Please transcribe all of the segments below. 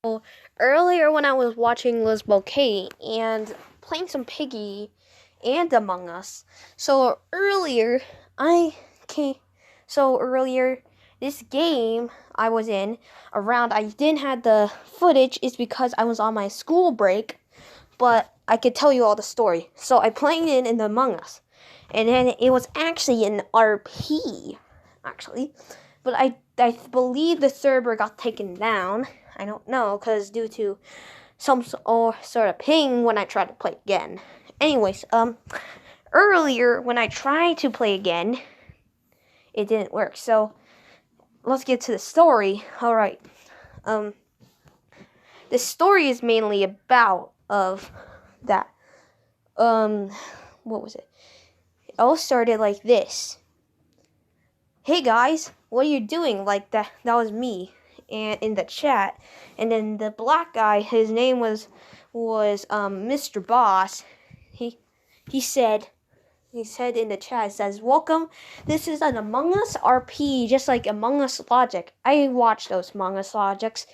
Well, earlier when I was watching Liz Bouquet and playing some Piggy and Among Us, so earlier I came. So earlier this game I was in around I didn't have the footage is because I was on my school break, but I could tell you all the story. So I played it in the Among Us, and then it was actually an RP, actually, but I believe the server got taken down. I don't know, because due to some sort of ping when I tried to play again. Anyways, earlier when I tried to play again, it didn't work. So let's get to the story. All right. The story is mainly about of that. What was it? It all started like this. Hey guys, what are you doing? Like that was me and in the chat. And then the black guy, his name was Mr. Boss. He said in the chat, it says, "Welcome. This is an Among Us RP, just like Among Us Logic." I watched those Among Us Logics.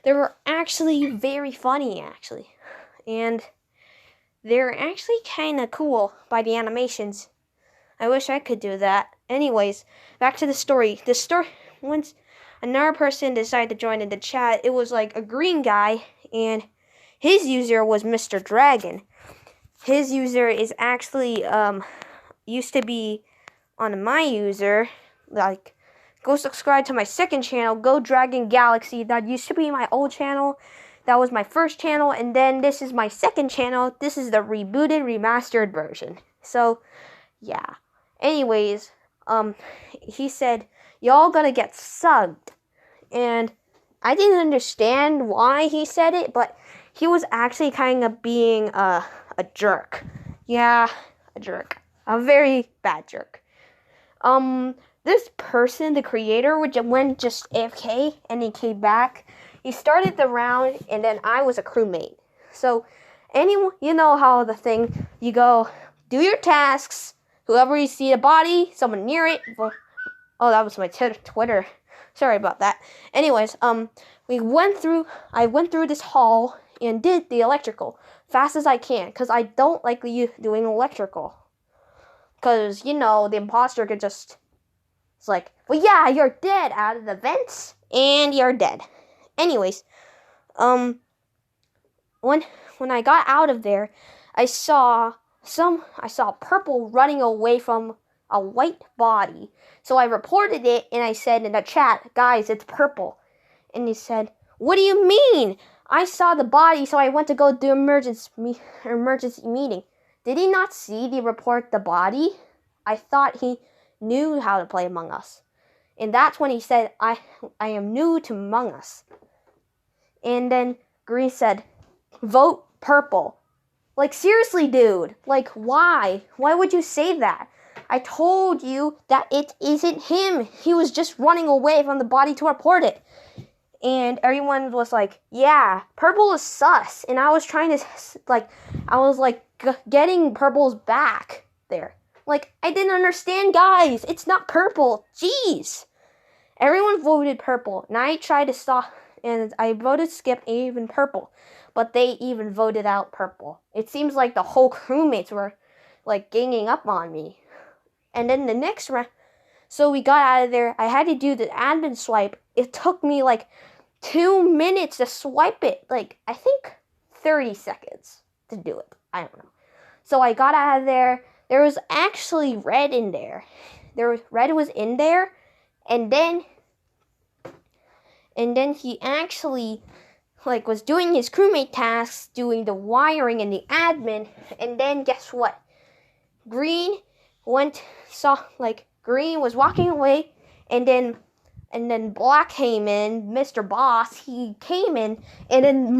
They were actually very funny, actually. And they're actually kind of cool by the animations. I wish I could do that. Anyways, back to the story. Once another person decided to join in the chat, it was like a green guy, and his user was Mr. Dragon. His user is actually used to be on my user. Like, go subscribe to my second channel, Go Dragon Galaxy. That used to be my old channel. That was my first channel, and then this is my second channel. This is the rebooted, remastered version. So, yeah. Anyways, he said, "Y'all gonna get subbed." And I didn't understand why he said it, but he was actually kind of being a jerk. Yeah, a jerk. A very bad jerk. This person, the creator, which went just AFK and he came back. He started the round, and then I was a crewmate. So, anyone, you know how the thing, you go, do your tasks. Whoever you see a body, someone near it. Oh, that was my Twitter. Sorry about that. Anyways, I went through this hall and did the electrical fast as I can, because I don't like doing electrical. Because, the imposter could just, it's like, well, yeah, you're dead out of the vents, and you're dead. Anyways, when I got out of there, I saw purple running away from a white body. So I reported it, and I said in the chat, "Guys, it's purple." And he said, "What do you mean? I saw the body, so I went to go do emergency meeting." Did he not see the report the body? I thought he knew how to play Among Us. And that's when he said, I am new to Among Us. And then Green said, "Vote purple." Like, seriously, dude. Like, why? Why would you say that? I told you that it isn't him. He was just running away from the body to report it. And everyone was like, "Yeah, purple is sus." And I was trying to, getting purple's back there. Like, I didn't understand, guys. It's not purple. Jeez. Everyone voted purple. And I tried to stop, and I voted skip even purple. But they even voted out purple. It seems like the whole crewmates were, like, ganging up on me. And then the next round, so we got out of there. I had to do the admin swipe. It took me, 2 minutes to swipe it. Like, I think 30 seconds to do it. I don't know. So I got out of there. There was actually red in there. Red was in there. And then he actually, was doing his crewmate tasks, doing the wiring and the admin. And then guess what? Green Green was walking away, and then Black came in, Mr. Boss, he came in, and then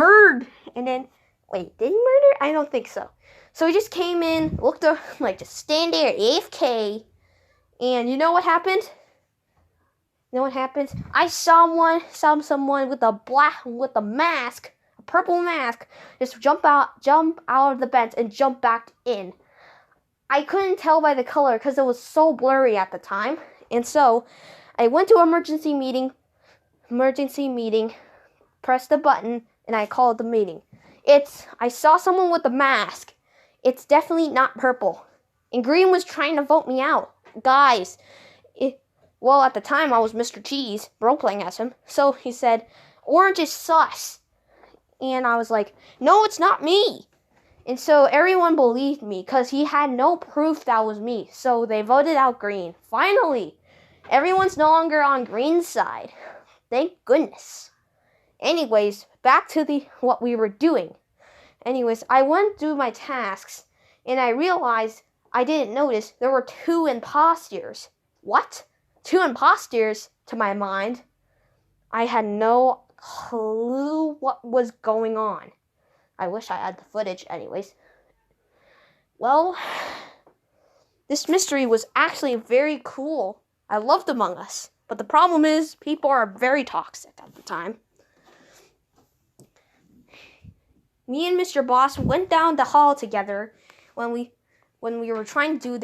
wait, did he murder? I don't think so. So he just came in, looked up, just stand there, AFK, and you know what happened? You know what happens? I saw someone with a mask, a purple mask, just jump out of the vents and jump back in. I couldn't tell by the color because it was so blurry at the time. And so I went to emergency meeting, pressed the button, and I called the meeting. I saw someone with a mask. It's definitely not purple. And green was trying to vote me out. Guys, well, at the time I was Mr. Cheese, role-playing as him. So he said, orange is sus. And I was like, no, it's not me. And so everyone believed me because he had no proof that was me. So they voted out green. Finally, everyone's no longer on green's side. Thank goodness. Anyways, back to what we were doing. Anyways, I went through my tasks and I realized I didn't notice there were 2 imposters. What? 2 imposters, to my mind. I had no clue what was going on. I wish I had the footage, anyways. Well, this mystery was actually very cool. I loved Among Us, but the problem is people are very toxic at the time. Me and Mr. Boss went down the hall together when we were trying to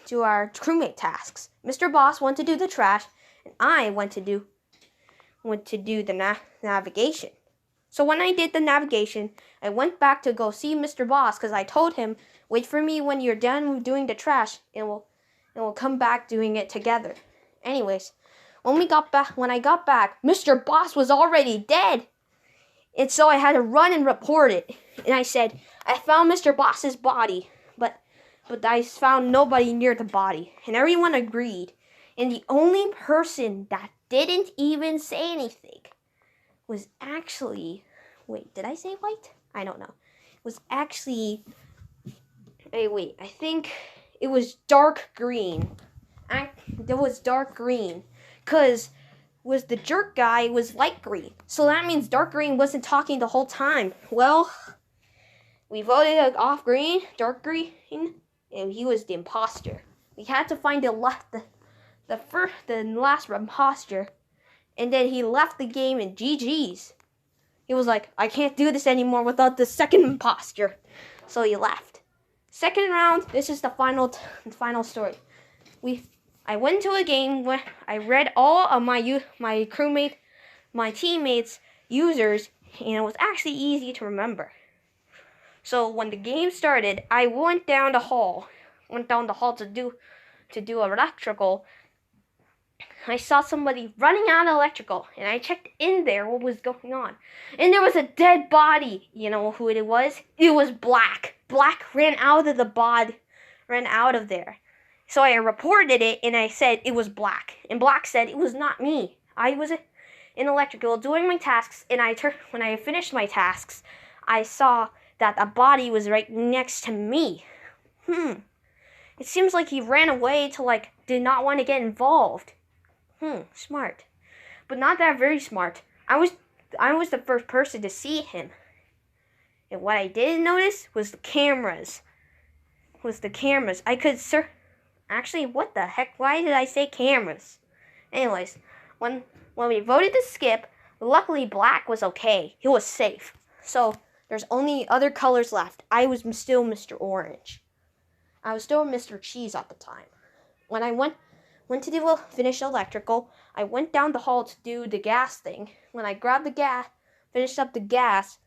do our crewmate tasks. Mr. Boss went to do the trash, and I went to do the navigation. So when I did the navigation, I went back to go see Mr. Boss because I told him, wait for me when you're done doing the trash, and we'll come back doing it together. Anyways, when I got back, Mr. Boss was already dead. And so I had to run and report it. And I said, I found Mr. Boss's body, but I found nobody near the body. And everyone agreed. And the only person that didn't even say anything was actually, wait, did I say white? I don't know. It was actually, I think it was dark green. It was dark green, because the jerk guy was light green. So that means dark green wasn't talking the whole time. Well, we voted off dark green, and he was the imposter. We had to find the last imposter. And then he left the game in GG's. He was like, I can't do this anymore without the second imposter. So he left. Second round, this is the final story. I went to a game where I read all of my teammates' users, and it was actually easy to remember. So when the game started, I went down the hall to do electrical. I saw somebody running out of electrical, and I checked in there what was going on. And there was a dead body. You know who it was? It was Black. Black ran out of there. So I reported it, and I said it was Black. And Black said it was not me. I was in electrical doing my tasks, and when I finished my tasks, I saw that a body was right next to me. It seems like he ran away to did not want to get involved. Smart. But not that very smart. I was the first person to see him. And what I didn't notice was the cameras. I could actually, what the heck? Why did I say cameras? Anyways, when we voted to skip, luckily Black was okay. He was safe. So there's only other colors left. I was still Mr. Orange. I was still Mr. Cheese at the time. When I went to finish electrical, I went down the hall to do the gas thing. When I grabbed the gas, finished up the gas,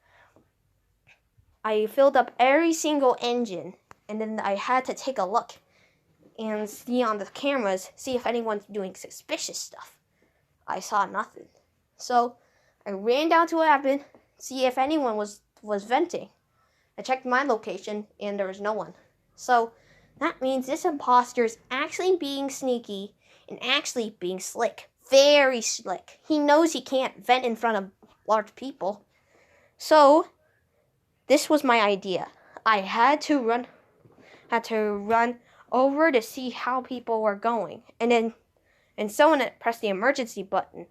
I filled up every single engine, and then I had to take a look and see on the cameras, see if anyone's doing suspicious stuff. I saw nothing. So I ran down to admin, see if anyone was venting. I checked my location, and there was no one. So that means this imposter is actually being sneaky and actually being slick. Very slick. He knows he can't vent in front of large people. So this was my idea. I had to run over to see how people were going. And someone had pressed the emergency button.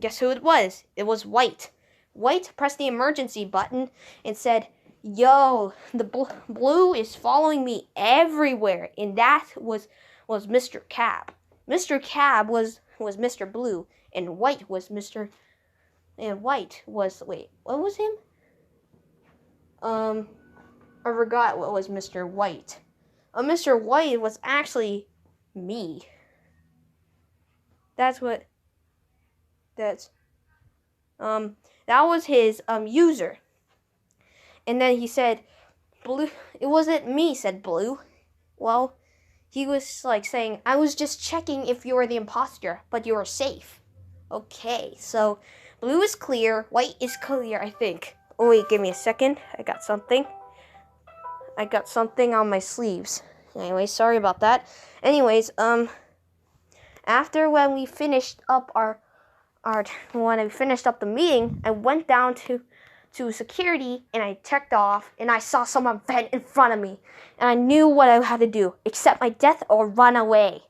Guess who it was? It was White. White pressed the emergency button and said, yo, the blue is following me everywhere. And that was Mr. Cab. Mr. Cab was Mr. Blue, and White was Mr. And White was, wait, what was him? I forgot what was Mr. White. Mr. White was actually me. That's That was his user. And then he said, Blue, it wasn't me, said Blue. Well, he was like saying, I was just checking if you were the imposter, but you were safe. Okay, so blue is clear, white is clear, I think. Oh wait, give me a second. I got something on my sleeves. Anyway, sorry about that. Anyways, after when we finished up when I finished up the meeting, I went down to security and I checked off and I saw someone vent in front of me and I knew what I had to do, accept my death or run away.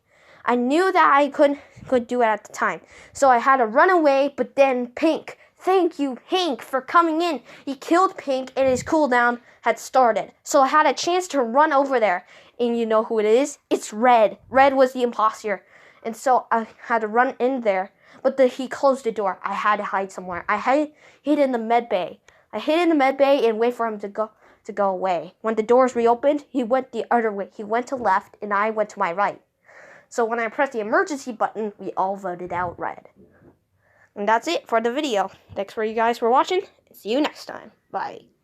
I knew that I could do it at the time. So I had to run away, but then Pink, thank you Pink for coming in. He killed Pink and his cooldown had started. So I had a chance to run over there. And you know who it is? It's Red. Red was the imposter. And so I had to run in there. But he closed the door. I had to hide somewhere. I hid in the med bay. I hid in the med bay and wait for him to go away. When the doors reopened, he went the other way. He went to left and I went to my right. So when I pressed the emergency button, we all voted out Red. And that's it for the video. Thanks for you guys for watching. See you next time. Bye.